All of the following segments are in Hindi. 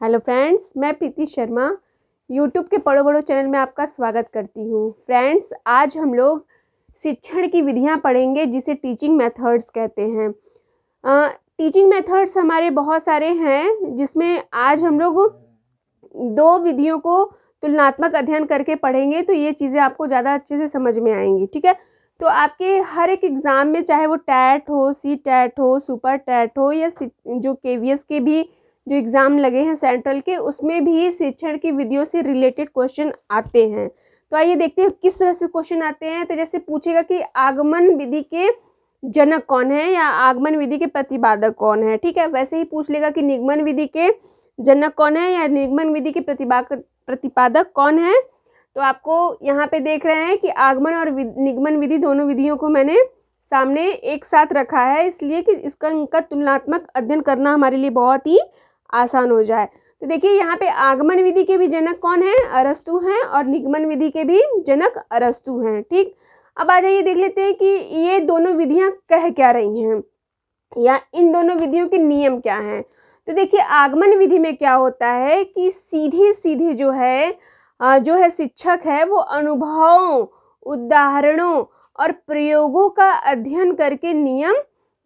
हेलो फ्रेंड्स, मैं प्रीति शर्मा यूट्यूब के पढ़ो बड़ो चैनल में आपका स्वागत करती हूँ। फ्रेंड्स, आज हम लोग शिक्षण की विधियाँ पढ़ेंगे जिसे टीचिंग मेथड्स कहते हैं। टीचिंग मेथड्स हमारे बहुत सारे हैं, जिसमें आज हम लोग दो विधियों को तुलनात्मक अध्ययन करके पढ़ेंगे, तो ये चीज़ें आपको ज़्यादा अच्छे से समझ में आएंगी। ठीक है, तो आपके हर एक एग्ज़ाम में, चाहे वो टैट हो, सी टैट हो, सुपर टैट हो, या जो KVS के भी जो एग्ज़ाम लगे हैं सेंट्रल के, उसमें भी शिक्षण की विधियों से रिलेटेड क्वेश्चन आते हैं। तो आइए देखते हैं किस तरह से क्वेश्चन आते हैं। तो जैसे पूछेगा कि आगमन विधि के जनक कौन है या आगमन विधि के प्रतिपादक कौन है। ठीक है, वैसे ही पूछ लेगा कि निगमन विधि के जनक कौन है या निगमन विधि के प्रतिपादक कौन है। तो आपको यहाँ पे देख रहे हैं कि आगमन और निगमन विधि, दोनों विधियों को मैंने सामने एक साथ रखा है, इसलिए कि इनका तुलनात्मक अध्ययन करना हमारे लिए बहुत ही आसान हो जाए। तो देखिए यहाँ पे आगमन विधि के भी जनक कौन है, अरस्तु हैं, और निगमन विधि के भी जनक अरस्तु हैं। ठीक, अब आ जाइए देख लेते हैं कि ये दोनों विधियाँ कह क्या रही हैं या इन दोनों विधियों के नियम क्या हैं। तो देखिए आगमन विधि में क्या होता है कि सीधे सीधे जो है शिक्षक है वो अनुभवों, उदाहरणों और प्रयोगों का अध्ययन करके नियम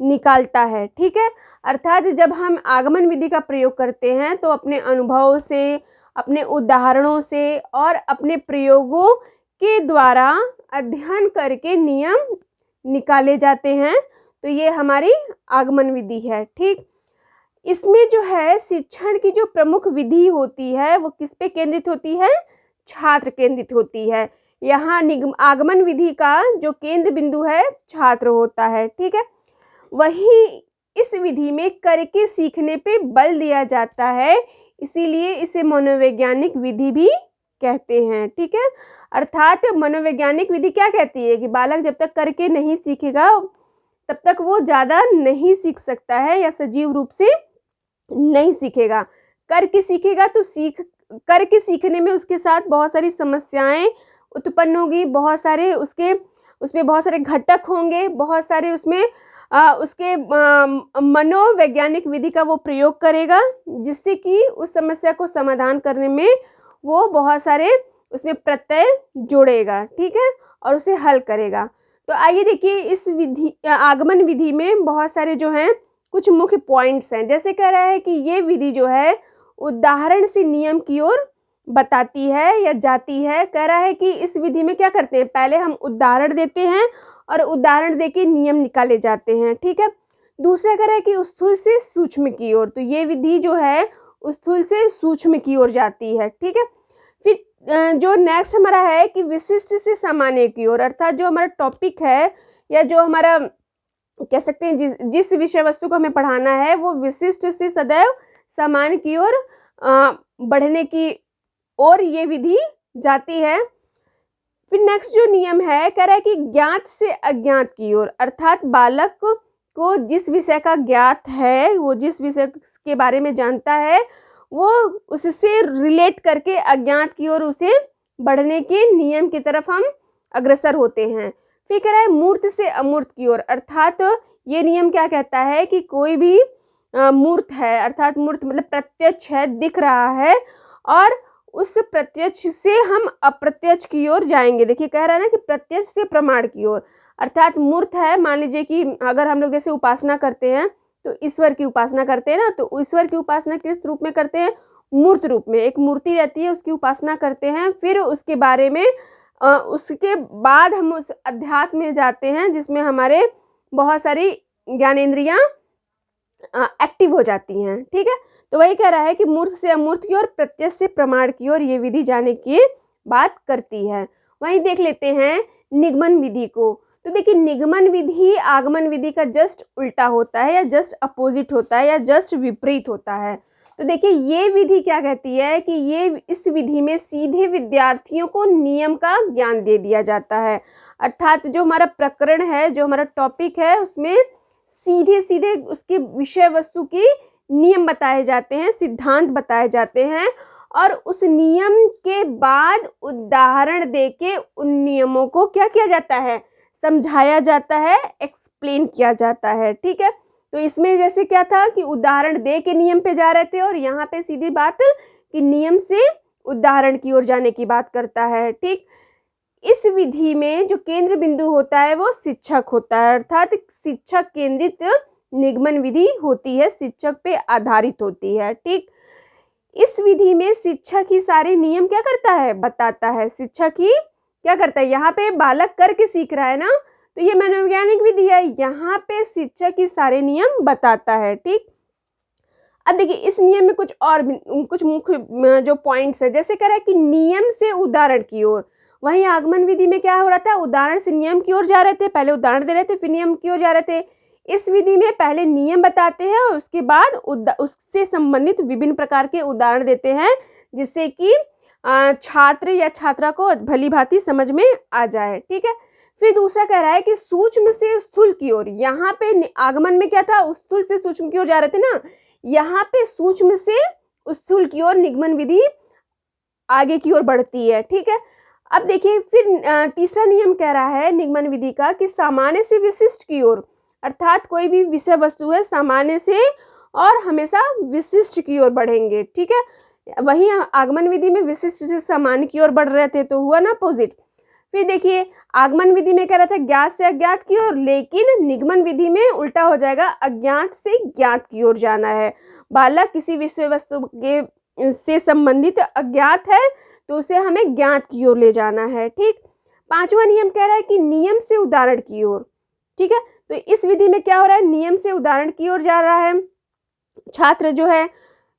निकालता है। ठीक है, अर्थात जब हम आगमन विधि का प्रयोग करते हैं तो अपने अनुभवों से, अपने उदाहरणों से और अपने प्रयोगों के द्वारा अध्ययन करके नियम निकाले जाते हैं। तो ये हमारी आगमन विधि है। ठीक, इसमें जो है शिक्षण की जो प्रमुख विधि होती है वो किस पे केंद्रित होती है, छात्र केंद्रित होती है। यहाँ आगमन विधि का जो केंद्र बिंदु है छात्र होता है। ठीक है, वही इस विधि में करके सीखने पे बल दिया जाता है, इसीलिए इसे मनोवैज्ञानिक विधि भी कहते हैं। ठीक है, अर्थात मनोवैज्ञानिक विधि क्या कहती है कि बालक जब तक करके नहीं सीखेगा तब तक वो ज़्यादा नहीं सीख सकता है या सजीव रूप से नहीं सीखेगा। करके सीखेगा तो करके सीखने में उसके साथ बहुत सारी समस्याएं उत्पन्न होगी, बहुत सारे उसमें बहुत सारे घटक होंगे, बहुत सारे उसमें उसके मनोवैज्ञानिक विधि का वो प्रयोग करेगा, जिससे कि उस समस्या को समाधान करने में वो बहुत सारे उसमें प्रत्यय जोड़ेगा। ठीक है, और उसे हल करेगा। तो आइए देखिए इस विधि आगमन विधि में बहुत सारे जो हैं कुछ मुख्य पॉइंट्स हैं। जैसे कह रहा है कि ये विधि जो है उदाहरण से नियम की ओर बताती है या जाती है। कह रहा है कि इस विधि में क्या करते हैं, पहले हम उदाहरण देते हैं और उदाहरण देके नियम निकाले जाते हैं। ठीक है, दूसरा कह रहा है कि स्थूल से सूक्ष्म की ओर, तो ये विधि जो है स्थूल से सूक्ष्म की ओर जाती है। ठीक है, फिर जो नेक्स्ट हमारा है कि विशिष्ट से सामान्य की ओर, अर्थात जो हमारा टॉपिक है या जो हमारा कह सकते हैं जिस विषय वस्तु को हमें पढ़ाना है वो विशिष्ट से सदैव सामान्य की ओर बढ़ने की ओर ये विधि जाती है। फिर नेक्स्ट जो नियम है कह रहा है कि ज्ञात से अज्ञात की ओर, अर्थात बालक को जिस विषय का ज्ञात है, वो जिस विषय के बारे में जानता है, वो उससे रिलेट करके अज्ञात की ओर उसे बढ़ने के नियम की तरफ हम अग्रसर होते हैं। फिर कह रहा है मूर्त से अमूर्त की ओर, अर्थात ये नियम क्या कहता है कि कोई भी मूर्त है, अर्थात मूर्त मतलब प्रत्यक्ष है, दिख रहा है, और उस प्रत्यक्ष से हम अप्रत्यक्ष की ओर जाएंगे। देखिए कह रहा है ना कि प्रत्यक्ष से प्रमाण की ओर, अर्थात मूर्त है। मान लीजिए कि अगर हम लोग जैसे उपासना करते हैं तो ईश्वर की उपासना करते हैं ना, तो ईश्वर की उपासना किस रूप में करते हैं, मूर्त रूप में। एक मूर्ति रहती है, उसकी उपासना करते हैं। फिर उसके बारे में उसके बाद हम उस अध्यात्म में जाते हैं जिसमें हमारे बहुत सारी ज्ञानेंद्रियां एक्टिव हो जाती हैं। ठीक है, तो वही कह रहा है कि मूर्त से अमूर्त की ओर, प्रत्यक्ष से प्रमाण की ओर ये विधि जाने की बात करती है। वहीं देख लेते हैं निगमन विधि को। तो देखिए निगमन विधि आगमन विधि का जस्ट उल्टा होता है या जस्ट अपोजिट होता है या जस्ट विपरीत होता है। तो देखिए ये विधि क्या कहती है कि ये इस विधि में सीधे विद्यार्थियों को नियम का ज्ञान दे दिया जाता है, अर्थात जो हमारा प्रकरण है, जो हमारा टॉपिक है, उसमें सीधे सीधे उसके विषय वस्तु की नियम बताए जाते हैं, सिद्धांत बताए जाते हैं, और उस नियम के बाद उदाहरण देके उन नियमों को क्या किया जाता है, समझाया जाता है, एक्सप्लेन किया जाता है। ठीक है, तो इसमें जैसे क्या था कि उदाहरण दे के नियम पे जा रहे थे, और यहाँ पे सीधी बात कि नियम से उदाहरण की ओर जाने की बात करता है। ठीक, इस विधि में जो केंद्र बिंदु होता है वो शिक्षक होता है, अर्थात शिक्षक केंद्रित निगमन विधि होती है, शिक्षक पे आधारित होती है। ठीक, इस विधि में शिक्षक ही सारे नियम क्या करता है, बताता है। शिक्षक ही क्या करता है, यहाँ पे बालक करके सीख रहा है ना, तो ये मनोवैज्ञानिक विधि है, यहाँ पे शिक्षक ही सारे नियम बताता है। ठीक, अब देखिए इस नियम में कुछ मुख्य जो पॉइंट्स है, जैसे कह रहा है कि नियम से उदाहरण की ओर। वहीं आगमन विधि में क्या हो रहा था, उदाहरण से नियम की ओर जा रहे थे, पहले उदाहरण दे रहे थे फिर नियम की ओर जा रहे थे। इस विधि में पहले नियम बताते हैं और उसके बाद उससे संबंधित विभिन्न प्रकार के उदाहरण देते हैं, जिससे कि छात्र या छात्रा को भली भांति समझ में आ जाए। ठीक है, फिर दूसरा कह रहा है कि सूक्ष्म से स्थूल की ओर। यहाँ पे आगमन में क्या था, स्थूल से सूक्ष्म की ओर जा रहे थे ना, यहाँ पे सूक्ष्म से स्थूल की ओर निगमन विधि आगे की ओर बढ़ती है। ठीक है, अब देखिए फिर तीसरा नियम कह रहा है निगमन विधि का कि सामान्य से विशिष्ट की ओर, अर्थात कोई भी विषय वस्तु है सामान्य से और हमेशा विशिष्ट की ओर बढ़ेंगे। ठीक है, वहीं आगमन विधि में विशिष्ट से सामान्य की ओर बढ़ रहे थे, तो हुआ ना अपोजिट। फिर देखिए आगमन विधि में कह रहा था ज्ञात से अज्ञात की ओर, लेकिन निगमन विधि में उल्टा हो जाएगा, अज्ञात से ज्ञात की ओर जाना है। बालक किसी विषय वस्तु के से संबंधित अज्ञात है तो उसे हमें ज्ञात की ओर ले जाना है। ठीक, पांचवा नियम कह रहा है कि नियम से उदाहरण की ओर। ठीक है, तो इस विधि में क्या हो रहा है, नियम से उदाहरण की ओर जा रहा है छात्र जो है।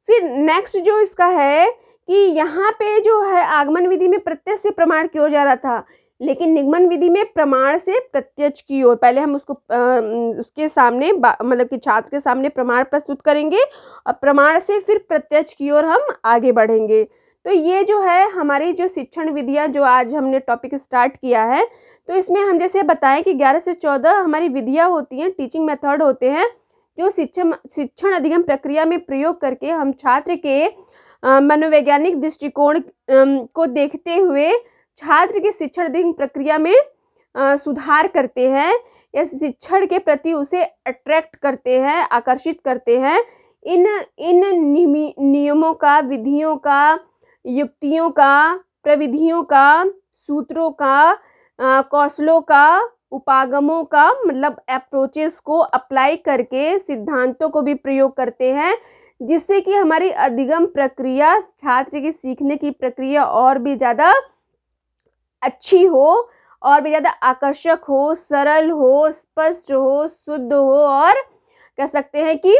फिर नेक्स्ट जो इसका है कि यहाँ पे जो है आगमन विधि में प्रत्यक्ष से प्रमाण की ओर जा रहा था, लेकिन निगमन विधि में प्रमाण से प्रत्यक्ष की ओर। पहले हम उसको उसके सामने मतलब कि छात्र के सामने प्रमाण प्रस्तुत करेंगे और प्रमाण से फिर प्रत्यक्ष की ओर हम आगे बढ़ेंगे। तो ये जो है हमारी जो शिक्षण विधियाँ जो आज हमने टॉपिक स्टार्ट किया है, तो इसमें हम जैसे बताएं कि 11 से 14 हमारी विधियाँ होती हैं, टीचिंग मेथड होते हैं, जो शिक्षण अधिगम प्रक्रिया में प्रयोग करके हम छात्र के मनोवैज्ञानिक दृष्टिकोण को देखते हुए छात्र की शिक्षण अधिगम प्रक्रिया में सुधार करते हैं या शिक्षण के प्रति उसे अट्रैक्ट करते हैं, आकर्षित करते हैं। इन नियमों का, विधियों का, युक्तियों का, प्रविधियों का, सूत्रों का, कौशलों का, उपागमों का मतलब अप्रोचेस को अप्लाई करके सिद्धांतों को भी प्रयोग करते हैं, जिससे कि हमारी अधिगम प्रक्रिया, छात्र की सीखने की प्रक्रिया और भी ज़्यादा अच्छी हो, और भी ज़्यादा आकर्षक हो, सरल हो, स्पष्ट हो, शुद्ध हो, और कह सकते हैं कि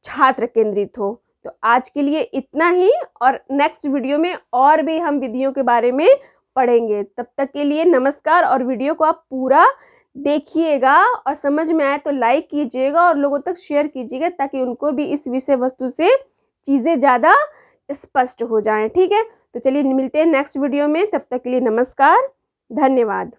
छात्र केंद्रित हो। तो आज के लिए इतना ही, और नेक्स्ट वीडियो में और भी हम विधियों के बारे में पढ़ेंगे। तब तक के लिए नमस्कार, और वीडियो को आप पूरा देखिएगा और समझ में आए तो लाइक कीजिएगा और लोगों तक शेयर कीजिएगा, ताकि उनको भी इस विषय वस्तु से चीज़ें ज़्यादा स्पष्ट हो जाएं। ठीक है, तो चलिए मिलते हैं नेक्स्ट वीडियो में, तब तक के लिए नमस्कार, धन्यवाद।